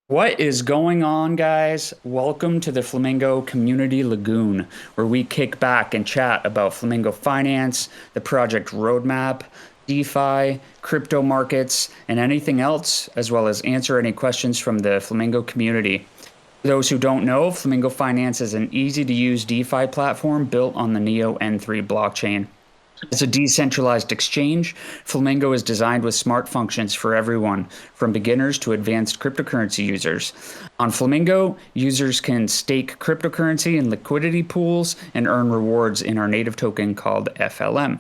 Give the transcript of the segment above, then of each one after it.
What is going on, guys? Welcome to the Flamingo Community Lagoon, where we kick back and chat about Flamingo Finance, the project roadmap, DeFi, crypto markets, and anything else, as well as answer any questions from the Flamingo community. For those who don't know, Flamingo Finance is an easy to use DeFi platform built on the Neo N3 blockchain. It's a decentralized exchange. Flamingo is designed with smart functions for everyone, from beginners to advanced cryptocurrency users. On Flamingo, users can stake cryptocurrency in liquidity pools and earn rewards in our native token called FLM.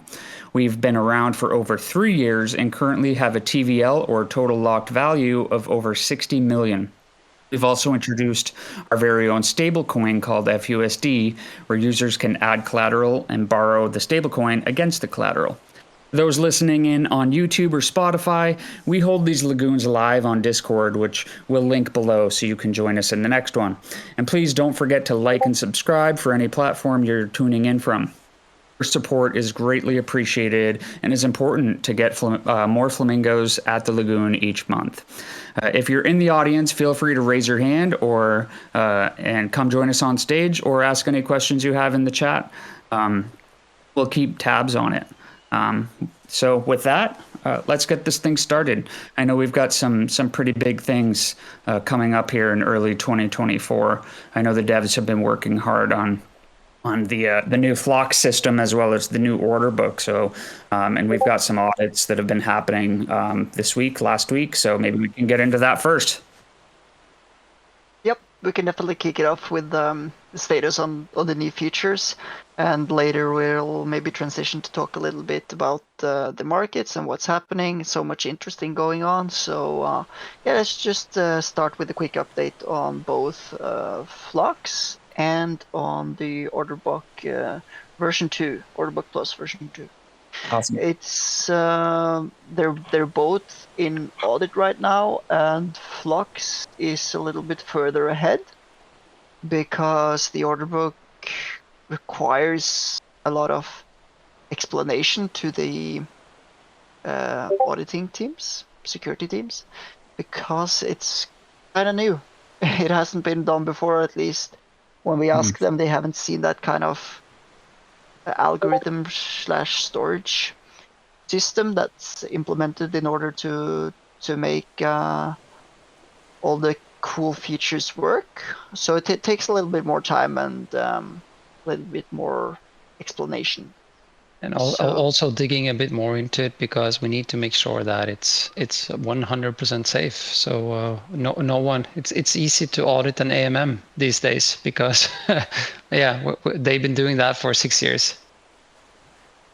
We've been around for over 3 years and currently have a TVL, or total locked value, of over 60 million. We've also introduced our very own stablecoin called FUSD, where users can add collateral and borrow the stablecoin against the collateral. For those listening in on YouTube or Spotify, we hold these lagoons live on Discord, which we'll link below so you can join us in the next one. And please don't forget to like and subscribe for any platform you're tuning in from. Your support is greatly appreciated and is important to get more flamingos at the lagoon each month. If you're in the audience, feel free to raise your hand or and come join us on stage, or ask any questions you have in the chat. We'll keep tabs on it. So with that, let's get this thing started. I know we've got some pretty big things coming up here in early 2024. I know the devs have been working hard on the new flock system, as well as the new order book. So, and we've got some audits that have been happening last week. So maybe we can get into that first. Yep, we can definitely kick it off with the status on the new features, and later we'll maybe transition to talk a little bit about the markets and what's happening. So much interesting going on. So yeah, let's just start with a quick update on both flocks and on the order book version 2, order book plus version 2. Awesome. It's they're both in audit right now, and Flux is a little bit further ahead because the order book requires a lot of explanation to the auditing teams, security teams, because it's kind of new. It hasn't been done before, at least. When we ask them, they haven't seen that kind of algorithm/storage system that's implemented in order to make all the cool features work. So it takes a little bit more time and a little bit more explanation. And also digging a bit more into it, because we need to make sure that it's 100% safe. So no one. It's easy to audit an AMM these days because yeah, they've been doing that for 6 years.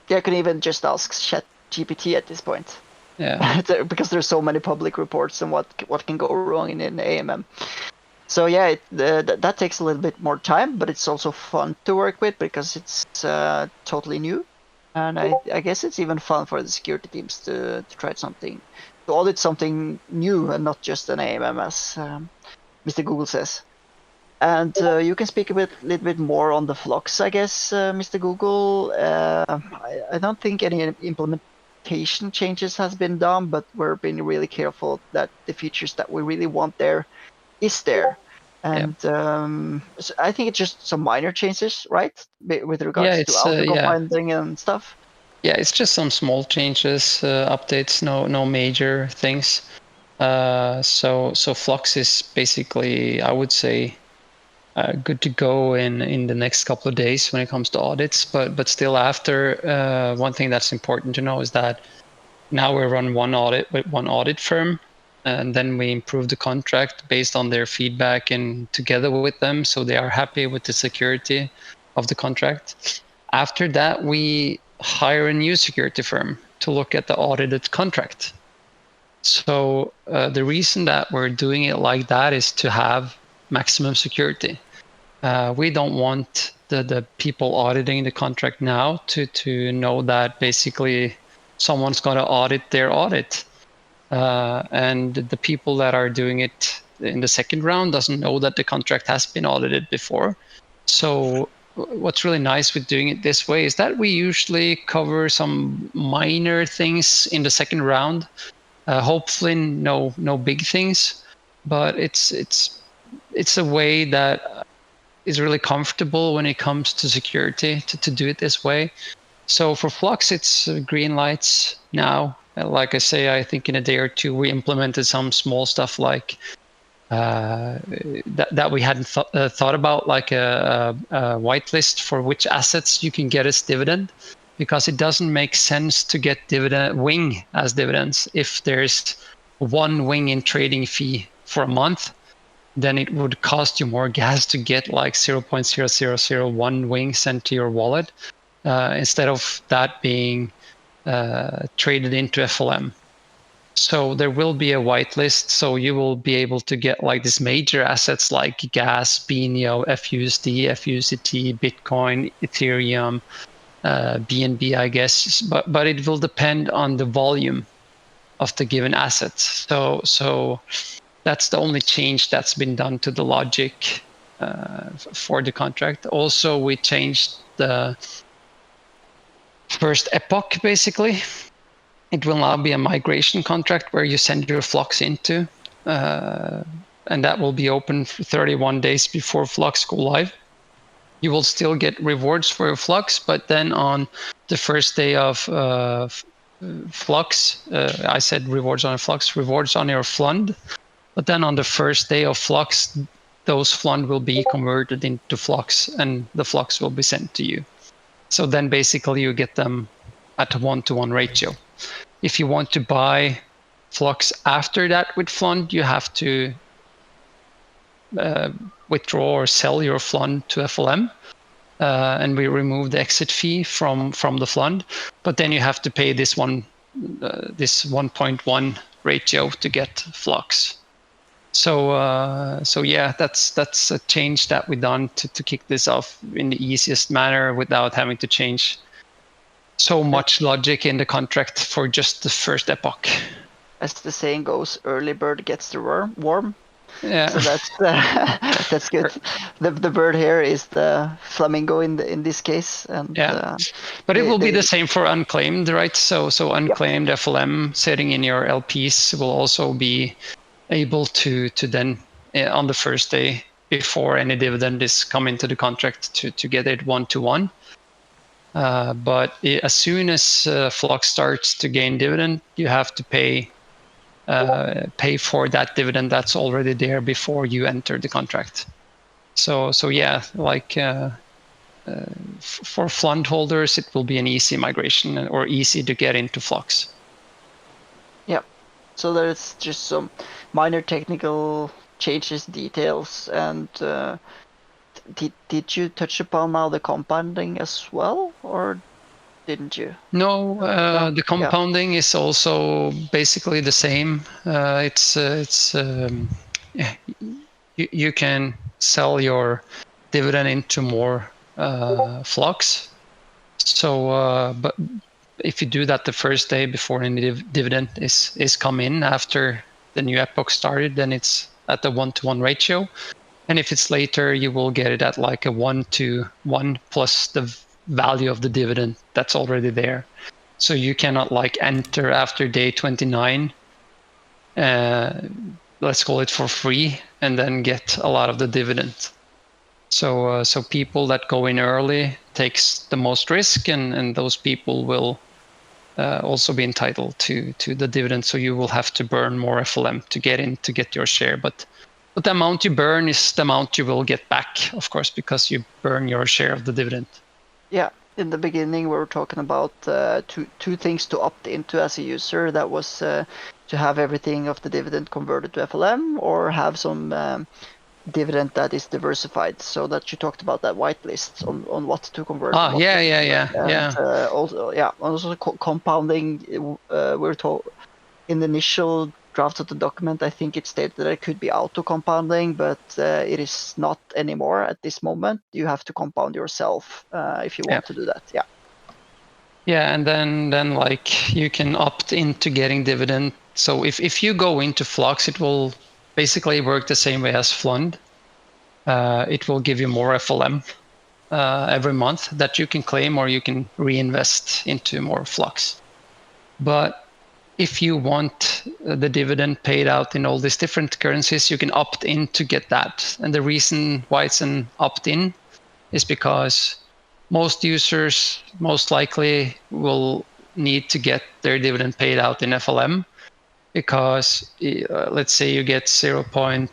Yeah, I can even just ask ChatGPT at this point. Yeah, because there's so many public reports on what can go wrong in an AMM. So yeah, that takes a little bit more time, but it's also fun to work with because it's totally new. And I guess it's even fun for the security teams to try to audit something new and not just an AMM, as Mr. Google says. And you can speak a little bit more on the flux, I guess, Mr. Google. I don't think any implementation changes has been done, but we're being really careful that the features that we really want there is there. And so I think it's just some minor changes, right, with regards to auto-finding and stuff. Yeah, it's just some small changes, updates, no major things. So Flux is basically, I would say, good to go in the next couple of days when it comes to audits. But still, after one thing that's important to know is that now we run one audit with one audit firm. And then we improve the contract based on their feedback and together with them, so they are happy with the security of the contract. After that, we hire a new security firm to look at the audited contract. So the reason that we're doing it like that is to have maximum security. We don't want the people auditing the contract now to know that basically someone's going to audit their audit. And the people that are doing it in the second round doesn't know that the contract has been audited before. So what's really nice with doing it this way is that we usually cover some minor things in the second round. Hopefully no big things. but it's a way that is really comfortable when it comes to security to do it this way. So for Flux, it's green lights now. Like I say, I think in a day or two we implemented some small stuff like that we hadn't thought about, like a whitelist for which assets you can get as dividend, because it doesn't make sense to get dividend wing as dividends if there's one wing in trading fee for a month. Then it would cost you more gas to get like 0.0001 wing sent to your wallet instead of that being traded into FLM. So there will be a whitelist, so you will be able to get like these major assets like gas, BNO, FUSD, FUCT, Bitcoin, Ethereum, BNB, I guess, but it will depend on the volume of the given assets. So that's the only change that's been done to the logic for the contract. Also, we changed the first epoch, basically. It will now be a migration contract where you send your Flux into, and that will be open for 31 days before Flux go live. You will still get rewards for your Flux, but then on the first day of Flux, I said rewards on Flux, rewards on your Flund, but then on the first day of Flux, those Flund will be converted into Flux, and the Flux will be sent to you. So then basically you get them at a 1-to-1 ratio. If you want to buy Flux after that with Flund, you have to withdraw or sell your Flund to FLM, and we remove the exit fee from the Flund. But then you have to pay this 1.1 ratio to get Flux. So yeah, that's a change that we done to kick this off in the easiest manner without having to change so much logic in the contract for just the first epoch. As the saying goes, early bird gets the worm. Yeah. So that's good. The bird here is the Flamingo in this case, and yeah. But it will be the same for unclaimed, right? So unclaimed FLM sitting in your LPs will also be able to then on the first day before any dividend is come into the contract to get it 1-to-1. But as soon as Flux starts to gain dividend, you have to pay for that dividend that's already there before you enter the contract. So yeah, like for Flund holders, it will be an easy migration or easy to get into Flux. Yeah, so there's just some minor technical changes, details, and did you touch upon now the compounding as well, or didn't you? No, the compounding is also basically the same. You can sell your dividend into more Flux. So, but if you do that the first day before any dividend is come in after the new epoch started, then it's at the 1-to-1 ratio. And if it's later, you will get it at like a 1-to-1 plus the value of the dividend that's already there. So you cannot like enter after day 29, let's call it for free, and then get a lot of the dividend. So people that go in early takes the most risk, and those people will also be entitled to the dividend. So you will have to burn more FLM to get your share. But the amount you burn is the amount you will get back, of course, because you burn your share of the dividend. Yeah, in the beginning we were talking about two things to opt into as a user. That was to have everything of the dividend converted to FLM, or have some dividend that is diversified. So that you talked about that whitelist on what to convert. Yeah. Also compounding. We're told in the initial draft of the document, I think it stated that it could be auto compounding, but it is not anymore at this moment. You have to compound yourself if you want to do that. Yeah, and then like you can opt into getting dividend. So if you go into Flux, it will basically work the same way as Flund. It will give you more FLM every month that you can claim, or you can reinvest into more Flux. But if you want the dividend paid out in all these different currencies, you can opt in to get that. And the reason why it's an opt-in is because most users most likely will need to get their dividend paid out in FLM, because let's say you get 0.1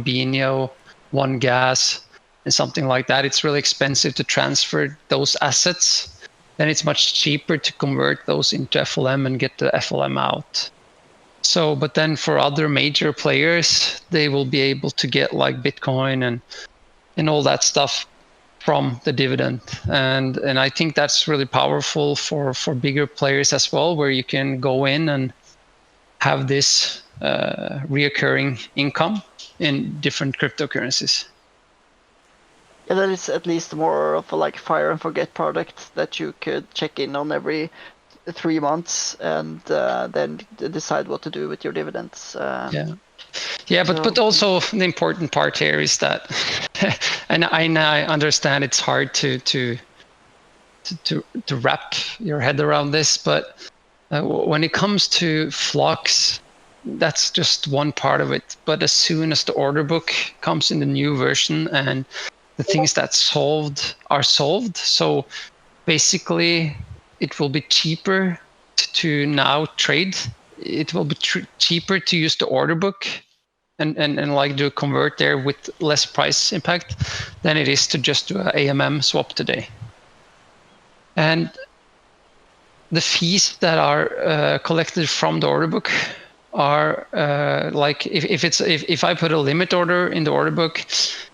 BNO, 1 gas, and something like that. It's really expensive to transfer those assets. Then it's much cheaper to convert those into FLM and get the FLM out. So, but then for other major players, they will be able to get like Bitcoin and all that stuff from the dividend. And I think that's really powerful for bigger players as well, where you can go in and have this reoccurring income in different cryptocurrencies. Yeah, that is at least more of a like fire and forget product that you could check in on every 3 months and then decide what to do with your dividends. But also the important part here is that, and I understand it's hard to wrap your head around this, but when it comes to Flux, that's just one part of it. But as soon as the order book comes in the new version and the things that are solved, so basically it will be cheaper to now trade. It will be cheaper to use the order book and like do a convert there with less price impact than it is to just do an AMM swap today. And the fees that are collected from the order book are like if I put a limit order in the order book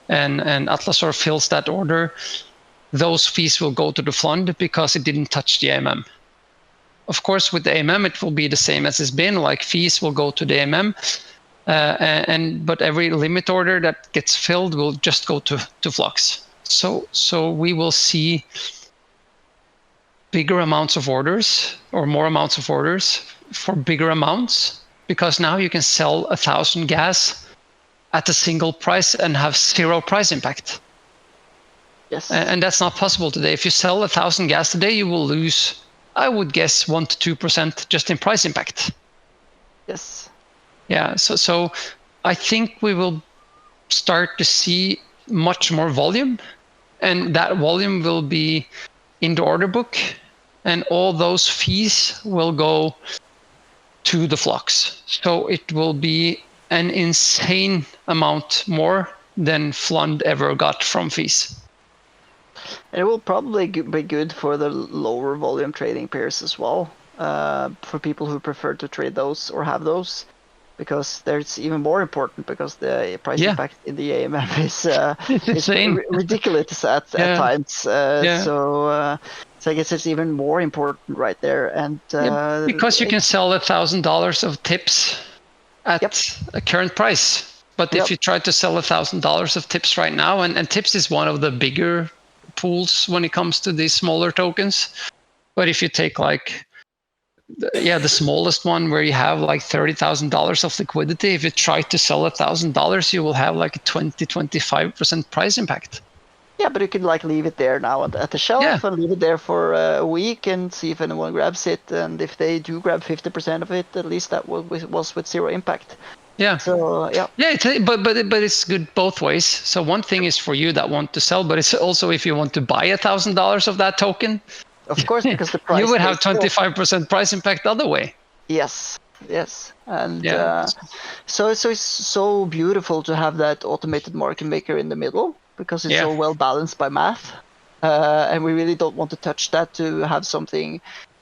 and Atlasor fills that order, those fees will go to the fund because it didn't touch the AMM. Of course, with the AMM, it will be the same as it's been. Like fees will go to the AMM, but every limit order that gets filled will just go to Flux. So we will see bigger amounts of orders or more amounts of orders for bigger amounts, because now you can sell 1,000 gas at a single price and have 0 price impact. Yes. And that's not possible today. If you sell 1,000 gas today, you will lose, I would guess, 1 to 2% just in price impact. Yes. Yeah. So I think we will start to see much more volume, and that volume will be in the order book, and all those fees will go to the Flux. So it will be an insane amount more than Flund ever got from fees. And it will probably be good for the lower volume trading pairs as well, for people who prefer to trade those or have those, because there's even more important because the price impact in the AMM is ridiculous at times. So I guess it's even more important right there. And because you can sell $1,000 of tips at a current price. But if you try to sell $1,000 of tips right now, and tips is one of the bigger pools when it comes to these smaller tokens. But if you take like, the smallest one where you have like $30,000 of liquidity, if you try to sell $1,000, you will have like a 20-25% price impact. Yeah, but you can like leave it there now at the shelf and leave it there for a week and see if anyone grabs it. And if they do grab 50% of it, at least that was with 0 impact. Yeah. So but it's good both ways. So one thing is for you that want to sell, but it's also if you want to buy $1,000 of that token. Of course, because the price you would have 25% price impact the other way. Yes, and so it's so beautiful to have that automated market maker in the middle, because it's so well balanced by math, and we really don't want to touch that to have something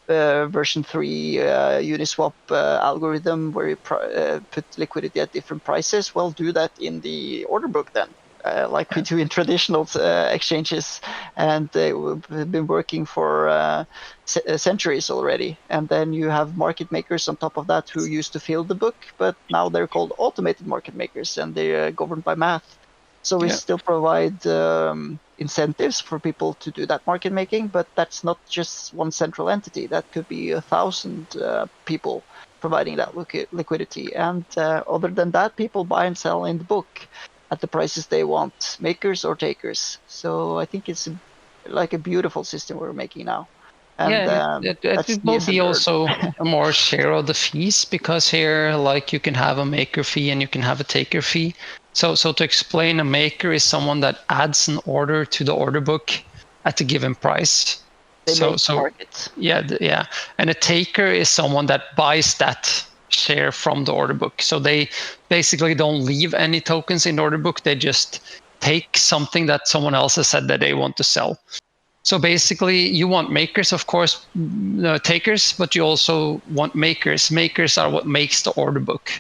version 3 Uniswap algorithm where you put liquidity at different prices. Well, do that in the order book then. Like we do in traditional exchanges, and we've been working for centuries already. And then you have market makers on top of that who used to fill the book, but now they're called automated market makers, and they're governed by math. So we still provide incentives for people to do that market making, but that's not just one central entity. That could be 1,000 people providing that liquidity. And other than that, people buy and sell in the book at the prices they want, makers or takers. So I think it's like a beautiful system we're making now. And it that's me will as a be nerd. also a more share of the fees, because here, like, you can have a maker fee and you can have a taker fee. So to explain, a maker is someone that adds an order to the order book at a given price. They make markets. Yeah, and a taker is someone that buys that share from the order book. So they basically don't leave any tokens in the order book. They just take something that someone else has said that they want to sell. So basically, you want makers, of course, takers, but you also want makers. Makers are what makes the order book.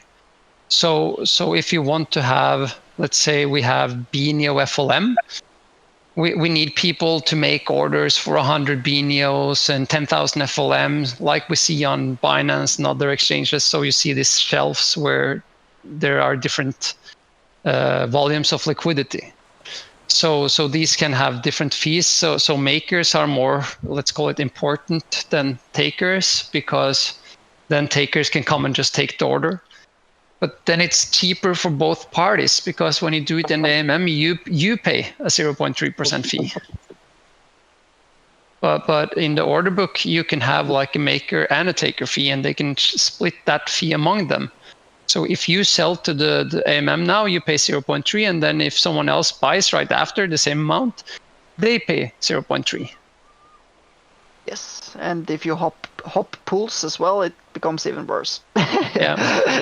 So if you want to have, let's say we have Benio FLM, we need people to make orders for 100 Benios and 10,000 FLMs, like we see on Binance and other exchanges. So you see these shelves where there are different volumes of liquidity. So these can have different fees. So makers are more, let's call it, important than takers, because then takers can come and just take the order. But then it's cheaper for both parties, because when you do it in the AMM, you pay a 0.3% fee. But in the order book, you can have like a maker and a taker fee, and they can split that fee among them. So if you sell to the AMM now, you pay 0.3, and then if someone else buys right after the same amount, they pay 0.3. Yes, and if you hop pools as well, it becomes even worse. Yeah.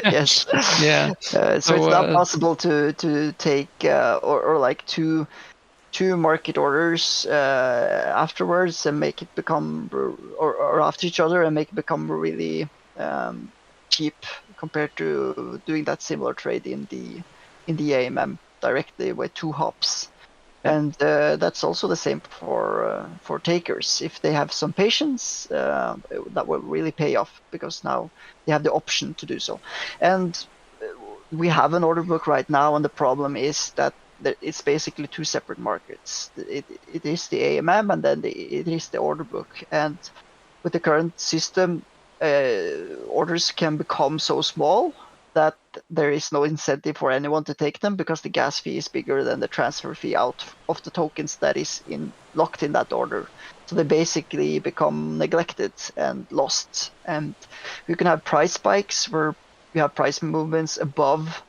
Yes. Yeah. So it's not possible to take or like two market orders afterwards and make it become or after each other and make it become really cheap compared to doing that similar trade in the AMM directly with 2 hops. And that's also the same for takers. If they have some patience, that will really pay off, because now they have the option to do so. And we have an order book right now, and the problem is that it's basically 2 separate markets. It is the AMM, and then it is the order book. And with the current system, orders can become so small that there is no incentive for anyone to take them, because the gas fee is bigger than the transfer fee out of the tokens that is locked in that order. So they basically become neglected and lost. And you can have price spikes where you have price movements above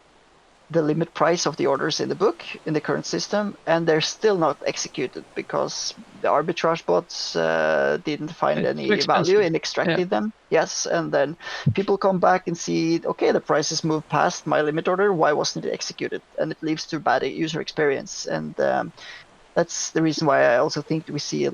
the limit price of the orders in the book in the current system, and they're still not executed because the arbitrage bots didn't find any value in extracting them. Yes, and then people come back and see, okay, the prices moved past my limit order, why wasn't it executed? And it leads to bad user experience. And that's the reason why I also think we see a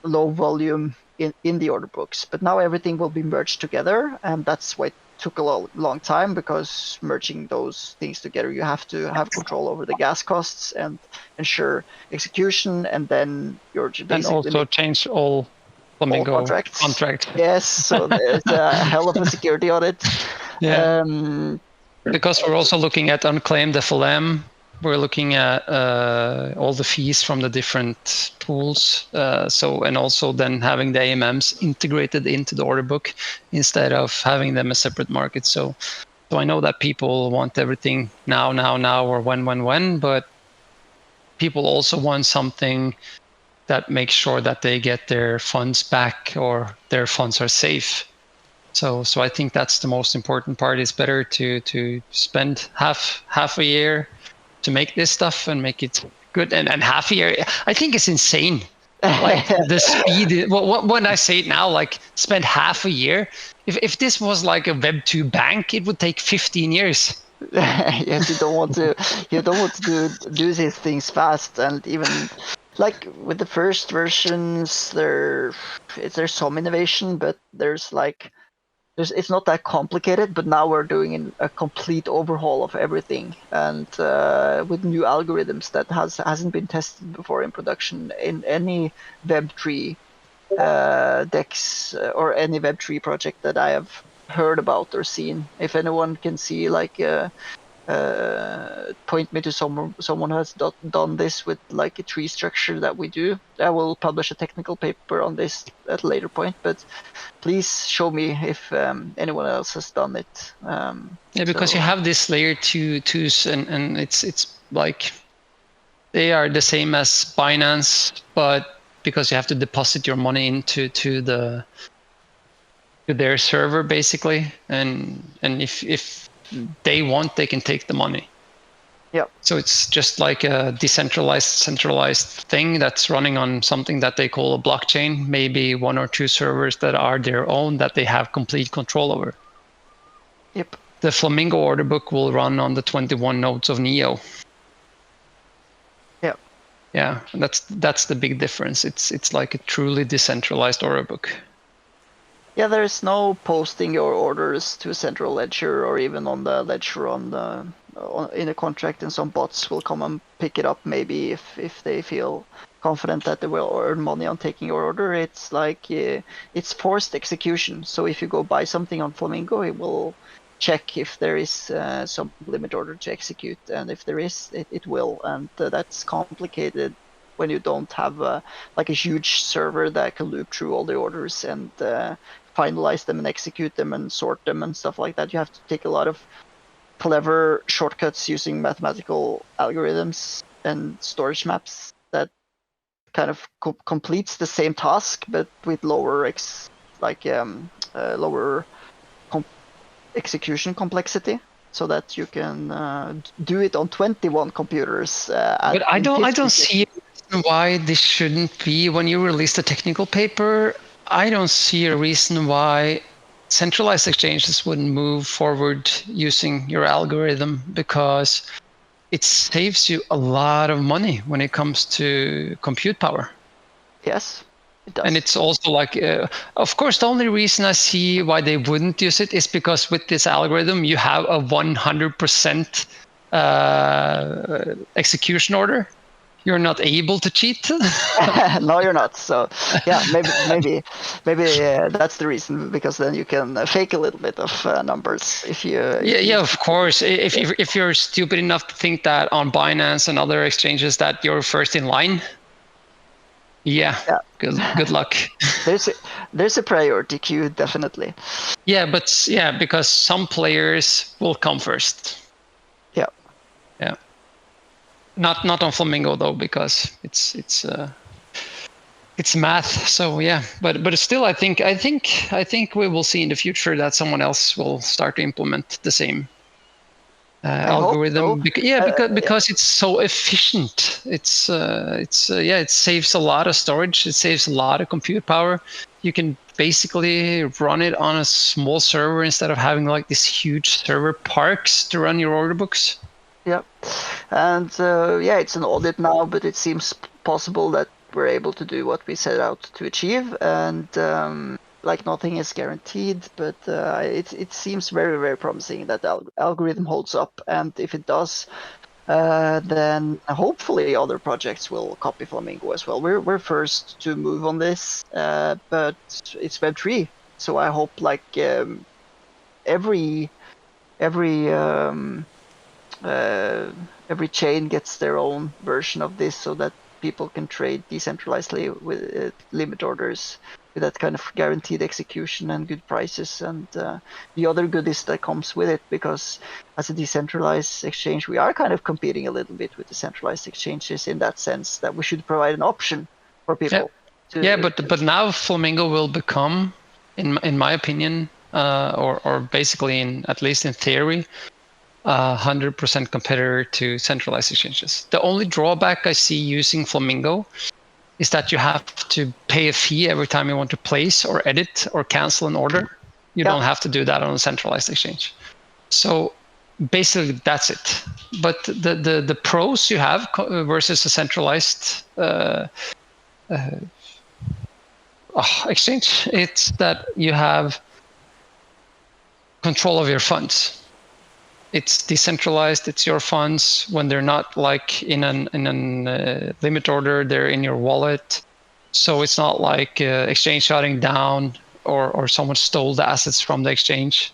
low volume in the order books. But now everything will be merged together, and that's why it took a long time, because merging those things together, you have to have control over the gas costs and ensure execution, and then you're basically and also change all Flamingo contracts. Yes, so there's a hell of a security audit. Yeah. Because we're also looking at unclaimed FLM. We're looking at all the fees from the different pools. And also then having the AMMs integrated into the order book instead of having them as separate markets. So I know that people want everything now, or when, but people also want something that makes sure that they get their funds back or their funds are safe. So I think that's the most important part. It's better to spend half a year to make this stuff and make it good, and half a year, I think it's insane. Like the speed. When I say it now, like spend half a year. If this was like a Web2 bank, it would take 15 years. Yes, you don't want to do these things fast, and even like with the first versions, there's some innovation, but it's not that complicated. But now we're doing a complete overhaul of everything, and with new algorithms that hasn't been tested before in production in any Web3 DEX or any Web3 project that I have heard about or seen. If anyone can see, like, point me to someone who has done this with like a tree structure that we do, I will publish a technical paper on this at a later point. But please show me if anyone else has done it. Because you have this layer 2s, and it's like they are the same as Binance, but because you have to deposit your money into to their server basically, and if they want, they can take the money. Yeah. So it's just like a centralized thing that's running on something that they call a blockchain, maybe 1 or 2 servers that are their own that they have complete control over. Yep. The Flamingo order book will run on the 21 nodes of Neo. Yeah. Yeah, that's the big difference. It's like a truly decentralized order book. Yeah, there's no posting your orders to a central ledger or even on the ledger in a contract, and some bots will come and pick it up maybe if they feel confident that they will earn money on taking your order. It's like it's forced execution. So if you go buy something on Flamingo, it will check if there is some limit order to execute, and if there is, it will, and that's complicated when you don't have like a huge server that can loop through all the orders and finalize them and execute them and sort them and stuff like that. You have to take a lot of clever shortcuts using mathematical algorithms and storage maps that kind of completes the same task but with lower lower execution complexity, so that you can do it on 21 computers. But I don't see why this shouldn't be. When you release the technical paper, I don't see a reason why centralized exchanges wouldn't move forward using your algorithm, because it saves you a lot of money when it comes to compute power. Yes, it does. And it's also like, of course, the only reason I see why they wouldn't use it is because with this algorithm, you have a 100% execution order. You're not able to cheat. No, you're not. So yeah, maybe that's the reason, because then you can fake a little bit of numbers if you. Yeah, of course. If you're stupid enough to think that on Binance and other exchanges that you're first in line, yeah. Good luck. There's a priority queue, definitely. Yeah, because some players will come first. Yeah. Not on Flamingo though, because it's math. So yeah, but still, I think we will see in the future that someone else will start to implement the same algorithm. So. Because it's so efficient. It saves a lot of storage. It saves a lot of compute power. You can basically run it on a small server instead of having like these huge server parks to run your order books. Yep. And it's an audit now, but it seems possible that we're able to do what we set out to achieve. And like nothing is guaranteed, but it seems very, very promising that the algorithm holds up. And if it does, then hopefully other projects will copy Flamingo as well. We're first to move on this, but it's Web3, so I hope like every chain gets their own version of this, so that people can trade decentralizedly with limit orders with that kind of guaranteed execution and good prices, and the other goodies that comes with it. Because as a decentralized exchange, we are kind of competing a little bit with the centralized exchanges in that sense, that we should provide an option for people. But now Flamingo will become, in my opinion, or basically at least in theory, 100% competitor to centralized exchanges. The only drawback I see using Flamingo is that you have to pay a fee every time you want to place or edit or cancel an order. You don't have to do that on a centralized exchange. So basically that's it. But the pros you have versus a centralized exchange, it's that you have control of your funds. It's decentralized. It's your funds. When they're not like in an limit order, they're in your wallet. So it's not like exchange shutting down or someone stole the assets from the exchange.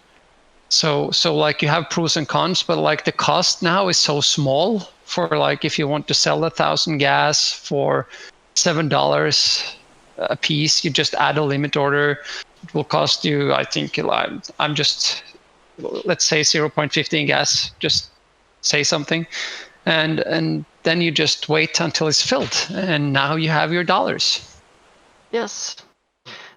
So like you have pros and cons, but like the cost now is so small for like if you want to sell 1,000 gas for $7 a piece, you just add a limit order. It will cost you, I think, let's say 0.15 gas, just say something, and then you just wait until it's filled, and now you have your dollars. Yes.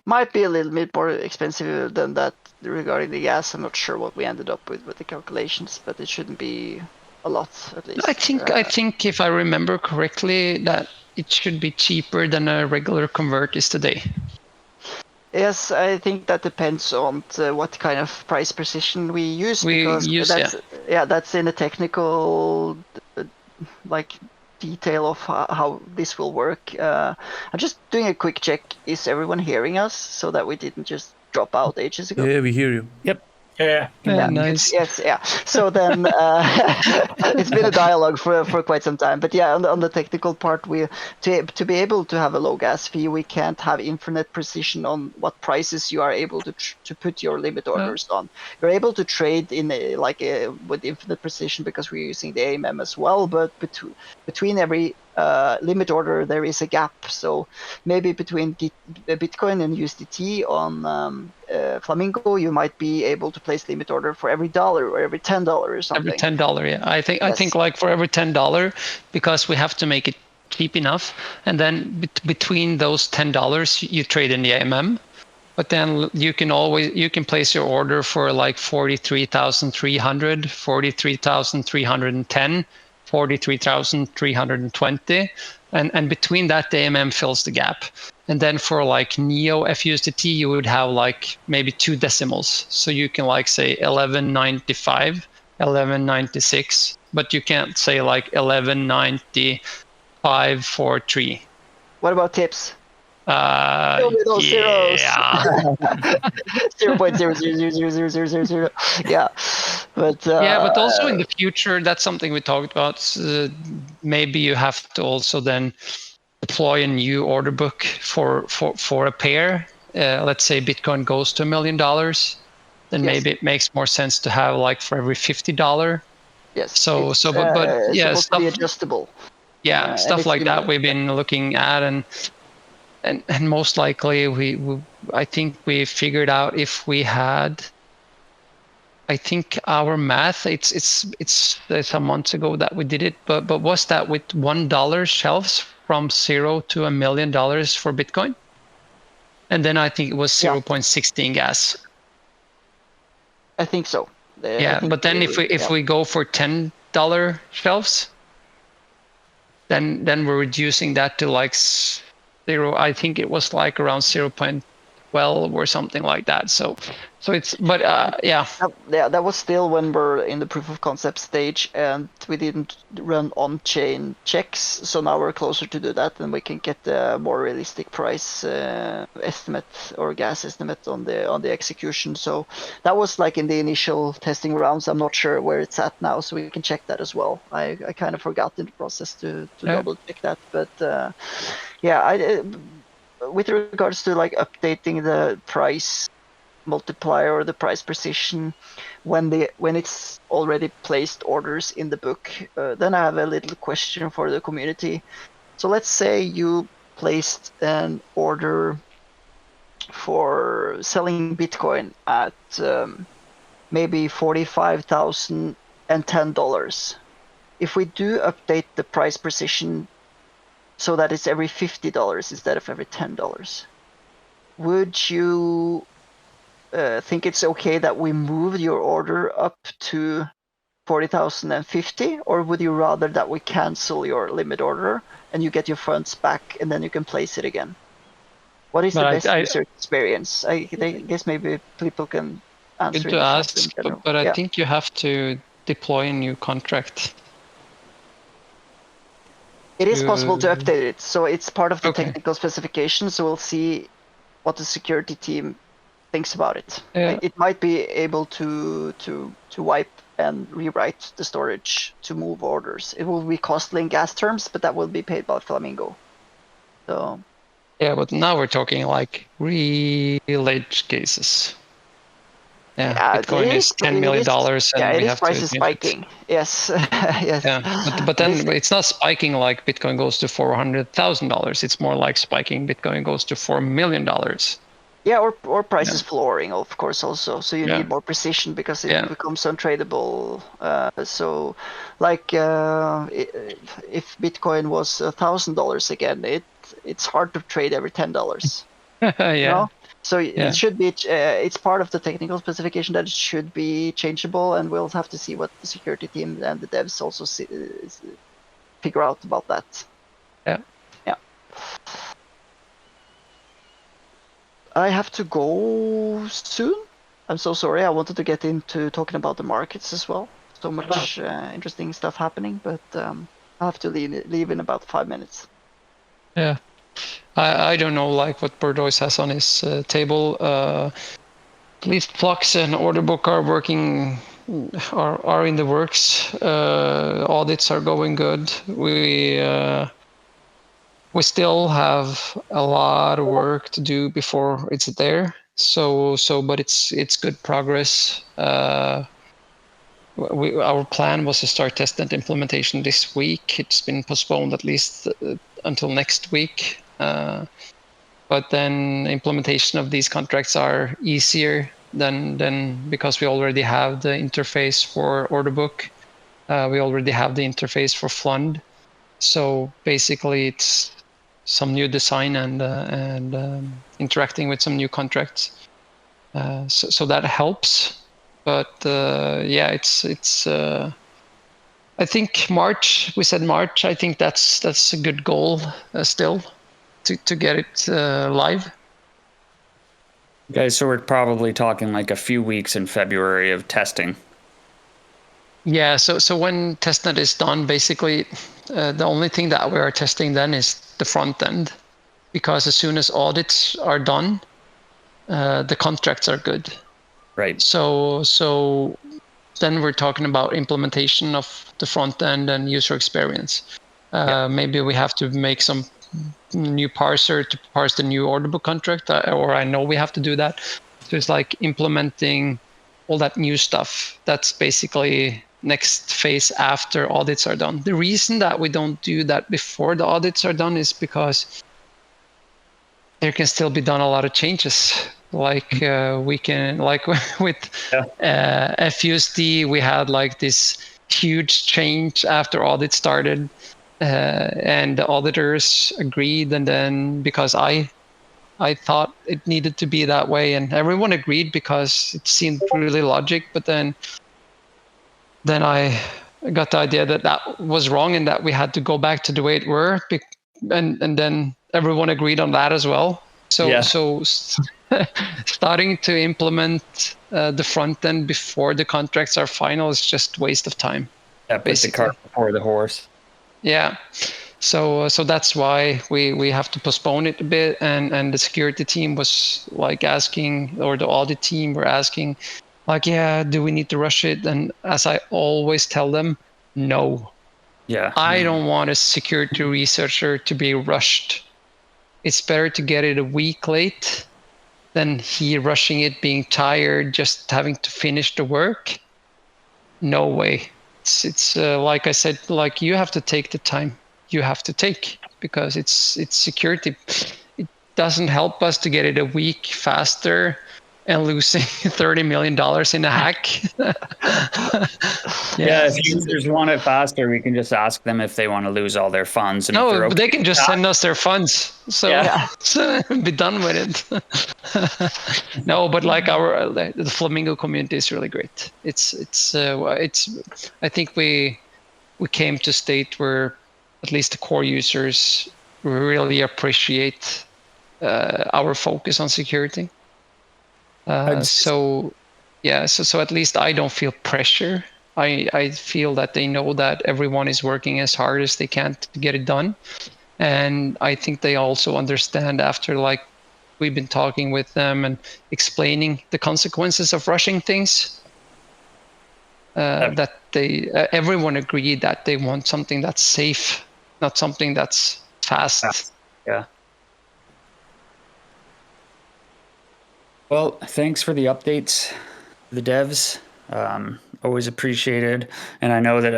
Might be a little bit more expensive than that regarding the gas. I'm not sure what we ended up with the calculations, but it shouldn't be a lot at least. I think if I remember correctly, that it should be cheaper than a regular convert is today. Yes, I think that depends on what kind of price precision we use, because that's in the technical like detail of how this will work. I'm just doing a quick check. Is everyone hearing us so that we didn't just drop out ages ago? Yeah, we hear you. Yep. Yeah. Nice. Yes, yeah. So then it's been a dialogue for quite some time. But yeah, on the technical part, to be able to have a low gas fee, we can't have infinite precision on what prices you are able to put your limit orders on. You're able to trade in with infinite precision because we're using the AMM as well. But between every limit order, there is a gap. So maybe between Bitcoin and USDT on Flamingo, you might be able to place limit order for every $1 or every $10 or something. Every $10, yeah. I think like for every $10, because we have to make it cheap enough, and then between those $10 you trade in the AMM, but then you can place your order for like 43,300, 43,310, 43,320, and between that the AMM fills the gap. And then for like Neo FUSDT, you would have like maybe 2 decimals. So you can like say 1195, 1196, but you can't say like 119543. What about tips? Yeah. 0.0000000. Yeah, but but also in the future, that's something we talked about. Maybe you have to also then deploy a new order book for a pair. Let's say Bitcoin goes to $1 million, then maybe it makes more sense to have like for every $50. Yes. But yeah, supposed to be adjustable. Yeah, stuff like that we've been looking at, and most likely I think we figured out if we had. I think our math, it's some months ago that we did it, but was that with $1 shelves from 0 to $1 million for Bitcoin? And then I think it was 0.16 gas. I think so. But then if we go for $10 shelves, then we're reducing that to like 0. I think it was like around 0.12 or something like that. So it's, but that was still when we're in the proof of concept stage, and we didn't run on-chain checks. So now we're closer to do that, and we can get a more realistic price estimate or gas estimate on the execution. So that was like in the initial testing rounds. I'm not sure where it's at now, so we can check that as well. I kind of forgot in the process to double check that, but with regards to like updating the price multiplier or the price precision when it's already placed orders in the book, then I have a little question for the community. So let's say you placed an order for selling Bitcoin at maybe $45,010. If we do update the price precision so that it's every $50 instead of every $10, would you think it's okay that we move your order up to 40,050, or would you rather that we cancel your limit order and you get your funds back and then you can place it again? What is the best user experience? I guess maybe people can answer. Good to ask, but I think you have to deploy a new contract. It is possible to update it, so it's part of the technical specification. So we'll see what the security team thinks about it. It might be able to wipe and rewrite the storage to move orders. It will be costly in gas terms, but that will be paid by Flamingo. So but now we're talking like really large cases. Bitcoin is $10 million, and we have price is spiking. Yes, yes. But then it's not spiking like Bitcoin goes to $400,000. It's more like spiking Bitcoin goes to $4 million. Yeah, or price is flooring, of course, also. So you need more precision because it becomes untradeable. So, like, if Bitcoin was $1,000 again, it's hard to trade every $10. Yeah. You know? So Yeah. it should be. It's part of the technical specification that it should be changeable, and we'll have to see what the security team and the devs also figure out about that. Yeah. Yeah. I have to go soon. I'm so sorry. I wanted to get into talking about the markets as well. So much interesting stuff happening, but I have to leave in about 5 minutes. Yeah. I don't know like what Bordeaux has on his table. At least Flux and Order Book are working, are in the works. Audits are going good. We still have a lot of work to do before it's there. But it's good progress. Our plan was to start test and implementation this week. It's been postponed at least until next week. But then implementation of these contracts are easier than because we already have the interface for Order Book. We already have the interface for Fund. So basically, it's some new design and interacting with some new contracts. So that helps. But yeah, it's. I think March. We said March. I think that's a good goal still. To get it live. Okay, so we're probably talking like a few weeks in February of testing. Yeah, so when testnet is done, basically the only thing that we are testing then is the front end, because as soon as audits are done, the contracts are good. Right. So then we're talking about implementation of the front end and user experience. Maybe we have to make some new parser to parse the new order book contract, or I know we have to do that. So it's like implementing all that new stuff. That's basically next phase after audits are done. The reason that we don't do that before the audits are done is because there can still be done a lot of changes. Like we can, like with FUSD, we had like this huge change after audit started. And the auditors agreed, and then because I thought it needed to be that way, and everyone agreed because it seemed really logic. But then I got the idea that was wrong and that we had to go back to the way it were, and then everyone agreed on that as well. So starting to implement the front end before the contracts are final is just waste of time. Yeah, put the cart before the horse. Yeah, so that's why we have to postpone it a bit, and the security team was like asking, or the audit team were asking, like, yeah, do we need to rush it? And as I always tell them, no. Yeah. I don't want a security researcher to be rushed. It's better to get it a week late than he rushing it, being tired, just having to finish the work. No way. It's like I said, like you have to take the time you have to take, because it's security. It doesn't help us to get it a week faster and losing $30 million in a hack. Yeah, if users want it faster, we can just ask them if they want to lose all their funds. And no, they can just send us their funds. So, so be done with it. No, but like the Flamingo community is really great. It's I think we came to a state where at least the core users really appreciate our focus on security. So at least I don't feel pressure. I feel that they know that everyone is working as hard as they can to get it done. And I think they also understand, after like we've been talking with them and explaining the consequences of rushing things, that everyone agreed that they want something that's safe, not something that's fast. Yeah. Well, thanks for the updates, the devs. Always appreciated. And I know that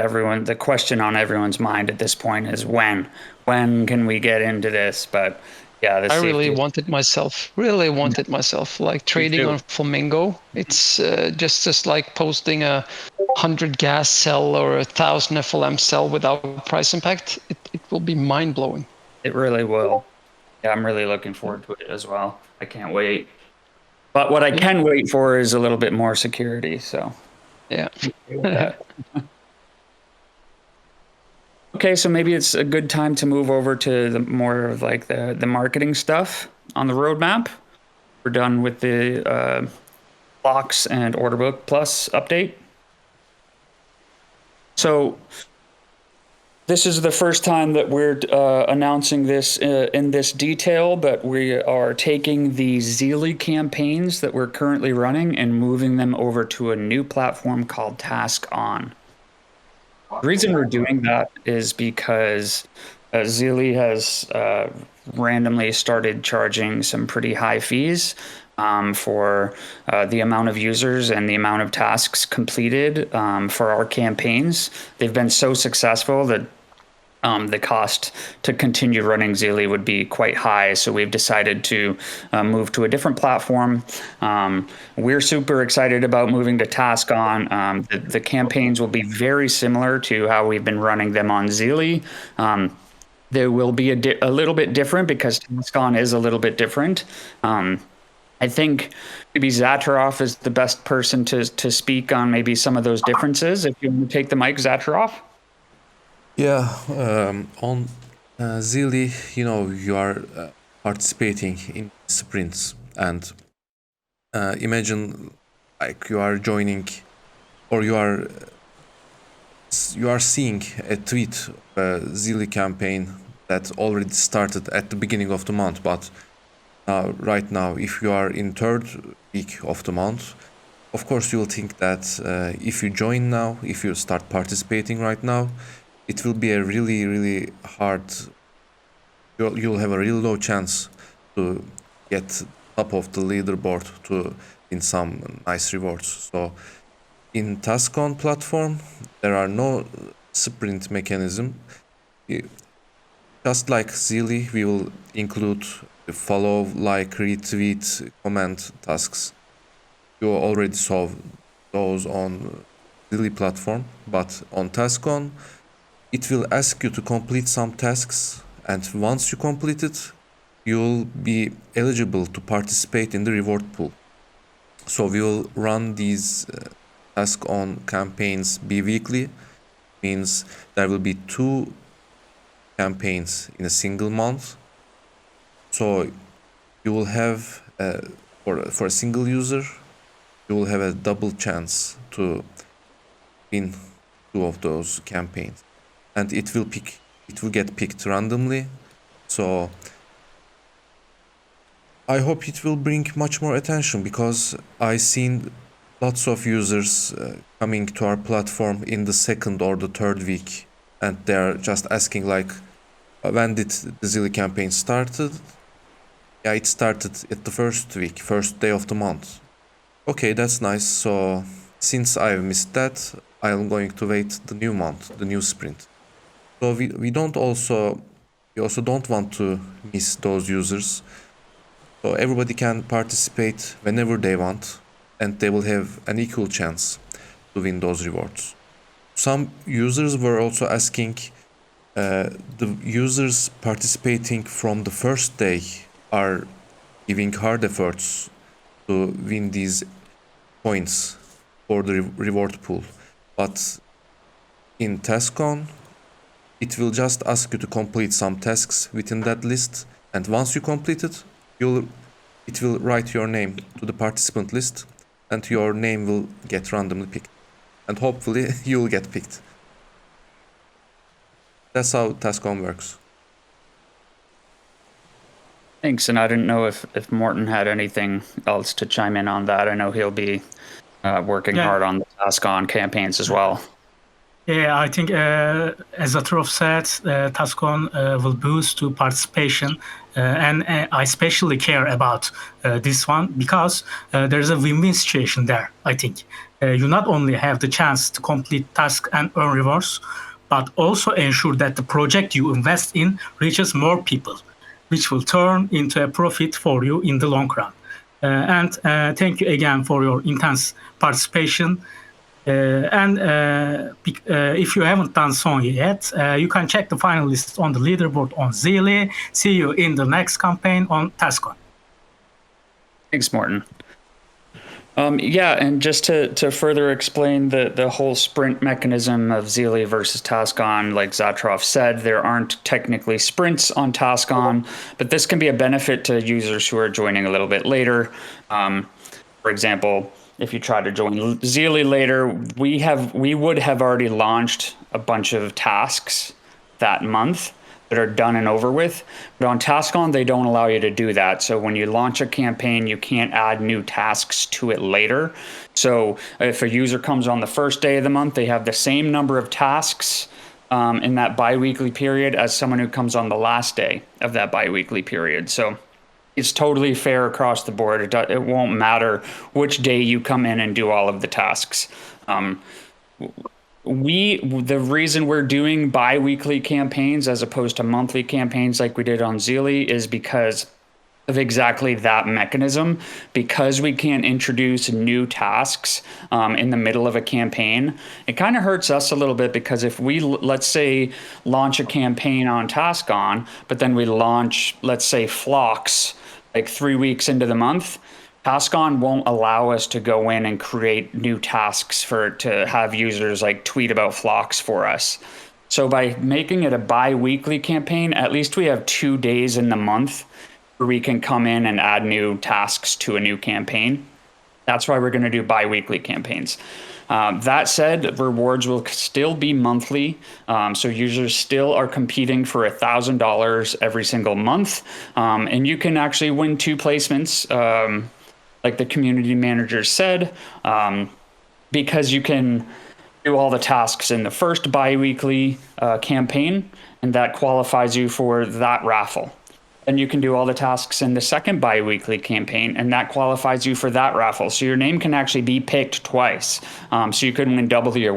the question on everyone's mind at this point is when can we get into this? But yeah, I really wanted myself, like trading on Flamingo. It's just like posting 100 gas cell or 1,000 FLM cell without price impact. It will be mind blowing. It really will. Yeah, I'm really looking forward to it as well. I can't wait. But what I Yeah. can wait for is a little bit more security. So Yeah. with that. Okay, so maybe it's a good time to move over to the more of like the marketing stuff on the roadmap. We're done with the blocks and order book plus update. So this is the first time that we're announcing this in this detail, but we are taking the Zeely campaigns that we're currently running and moving them over to a new platform called Task On. The reason we're doing that is because Zeely has randomly started charging some pretty high fees for the amount of users and the amount of tasks completed for our campaigns. They've been so successful that the cost to continue running Zeely would be quite high. So we've decided to move to a different platform. We're super excited about moving to Task On. The campaigns will be very similar to how we've been running them on Zeely. They will be a little bit different because Task On is a little bit different. I think maybe Zatarov is the best person to speak on maybe some of those differences. If you want to take the mic, Zatarov. Yeah, on Zeely, you are participating in sprints, and imagine like you are joining, or you are seeing a tweet, Zeely campaign that already started at the beginning of the month, but right now, if you are in third week of the month, of course you'll think that if you join now, if you start participating right now, it will be a really, really hard. You'll have a really low chance to get top of the leaderboard to in some nice rewards. So in TaskOn platform, there are no sprint mechanism. Just like Zeely, we will include the follow, like, retweet, comment tasks. You already saw those on Zeely platform, but on TaskOn, it will ask you to complete some tasks, and once you complete it, you'll be eligible to participate in the reward pool. So we will run these task on campaigns bi-weekly, means there will be 2 campaigns in a single month. So you will have for a single user, you will have a double chance to win 2 of those campaigns, and it will get picked randomly. So I hope it will bring much more attention, because I've seen lots of users coming to our platform in the second or the third week, and they're just asking like, when did the Zeely campaign started? Yeah, it started at the first week, first day of the month. Okay, that's nice. So since I've missed that, I'm going to wait the new month, the new sprint. So we also don't want to miss those users. So everybody can participate whenever they want, and they will have an equal chance to win those rewards. Some users were also asking, the users participating from the first day are giving hard efforts to win these points for the reward pool. But in TaskOn, it will just ask you to complete some tasks within that list, and once you complete it, it will write your name to the participant list, and your name will get randomly picked, and hopefully you will get picked. That's how TaskOn works. Thanks, and I didn't know if Morten had anything else to chime in on that. I know he'll be working hard on the Task On campaigns as well. Yeah, I think as Atrov said, TaskOn will boost to participation, and I especially care about this one because there's a win-win situation there. I think you not only have the chance to complete tasks and earn rewards, but also ensure that the project you invest in reaches more people, which will turn into a profit for you in the long run. And thank you again for your intense participation. If you haven't done so yet, you can check the finalists on the leaderboard on Zilli. See you in the next campaign on TaskOn. Thanks, Morten. Yeah, and just to further explain the whole sprint mechanism of Zilli versus TaskOn, like Zatrov said, there aren't technically sprints on TaskOn, but this can be a benefit to users who are joining a little bit later. For example, if you try to join Zilli later, we would have already launched a bunch of tasks that month that are done and over with. But on TaskOn, they don't allow you to do that. So when you launch a campaign, you can't add new tasks to it later. So if a user comes on the first day of the month, they have the same number of tasks in that biweekly period as someone who comes on the last day of that biweekly period. So it's totally fair across the board. It won't matter which day you come in and do all of the tasks. The reason we're doing bi-weekly campaigns as opposed to monthly campaigns like we did on Zilli is because of exactly that mechanism. Because we can't introduce new tasks in the middle of a campaign, it kind of hurts us a little bit, because if we, let's say, launch a campaign on TaskOn, but then we launch, let's say, Flocks like 3 weeks into the month, TaskOn won't allow us to go in and create new tasks to have users like tweet about Flocks for us. So by making it a bi-weekly campaign, at least we have 2 days in the month where we can come in and add new tasks to a new campaign. That's why we're going to do bi-weekly campaigns. That said, rewards will still be monthly, so users still are competing for $1,000 every single month, and you can actually win 2 placements, like the community manager said, because you can do all the tasks in the first bi-weekly campaign, and that qualifies you for that raffle. And you can do all the tasks in the second bi-weekly campaign, and that qualifies you for that raffle. So your name can actually be picked twice. So you could win double the